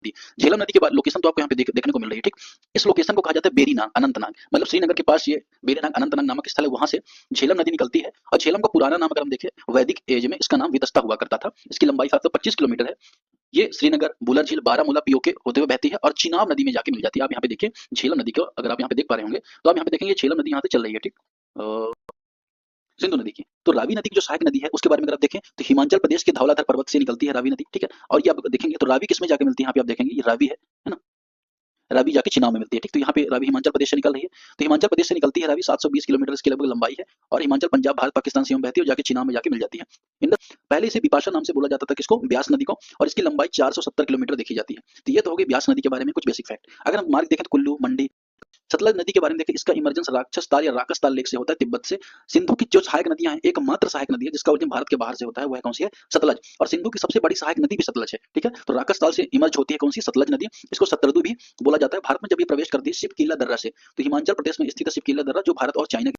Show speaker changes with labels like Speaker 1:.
Speaker 1: नदी। झेलम नदी के बाद लोकेशन तो आपको यहाँ पे देखने को मिल रही है, ठीक। इस लोकेशन को कहा जाता है बेरीनाग अनंतनाग, मतलब श्रीनगर के पास ये बेरीनाग अनंतनाग नामक स्थल है, वहां से झेलम नदी निकलती है। और झेलम का पुराना नाम अगर हम देखें वैदिक एज में इसका नाम वितस्ता हुआ करता था। इसकी लंबाई 725 किलोमीटर है। ये श्रीनगर, बुलर झील, बारामूला, पीओके होते हुए बहती है और चिनाब नदी में जाके मिल जाती है। आप यहाँ पे देखिए झेलम नदी को अगर आप यहाँ पे देख पा रहे होंगे तो आप यहाँ पे देखेंगे झेलम नदी यहाँ से चल रही है, ठीक। सिंधु नदी की तो रावी नदी की जो सहायक नदी है उसके बारे में अगर आप देखें तो हिमाचल प्रदेश के धौलाधर पर्वत से निकलती है रावी नदी, ठीक है। और ये आप देखेंगे तो रावी किसमें जाके मिलती है, यहाँ पे आप देखेंगे ये रावी है ना। रावी जाके चिनाब में मिलती है, ठीक। तो यहाँ पे रावी हिमाचल प्रदेश से निकल रही है। तो हिमाचल प्रदेश से निकलती है रावी, 720 किलोमीटर इसकी लगभग लंबाई है। और हिमाचल, पंजाब, भारत, पाकिस्तान से बहती है और जाके चिनाब में जाके मिल जाती है। पहले इसे बिपाशा नाम से बोला जाता था, किसको, ब्यास नदी को। और इसकी लंबाई 470 किलोमीटर देखी जाती है। तो ये तो हो गई ब्यास नदी के बारे में कुछ बेसिक फैक्ट। अगर हम मार्ग देखें तो कुल्लू, मंडी, सतलज नदी के बारे में देखें, इसका इमर्जेंस राक्षस ताल या राकस ताल लेक से होता है, तिब्बत से। सिंधु की जो सहायक नदियां हैं, एकमात्र सहायक नदी है जिसका ओरिजिन भारत के बाहर से होता है, वो है कौन सी है, सतलज। और सिंधु की सबसे बड़ी सहायक नदी भी सतलज है, ठीक है। तो राकस ताल से इमर्ज होती है कौन सी, सतलज नदी। इसको सतरदु भी बोला जाता है। भारत में जब ये प्रवेश करती है शिवकीला दर्रा से, तो हिमाचल प्रदेश में स्थित है शिवकीला दर्रा, जो भारत और चाइना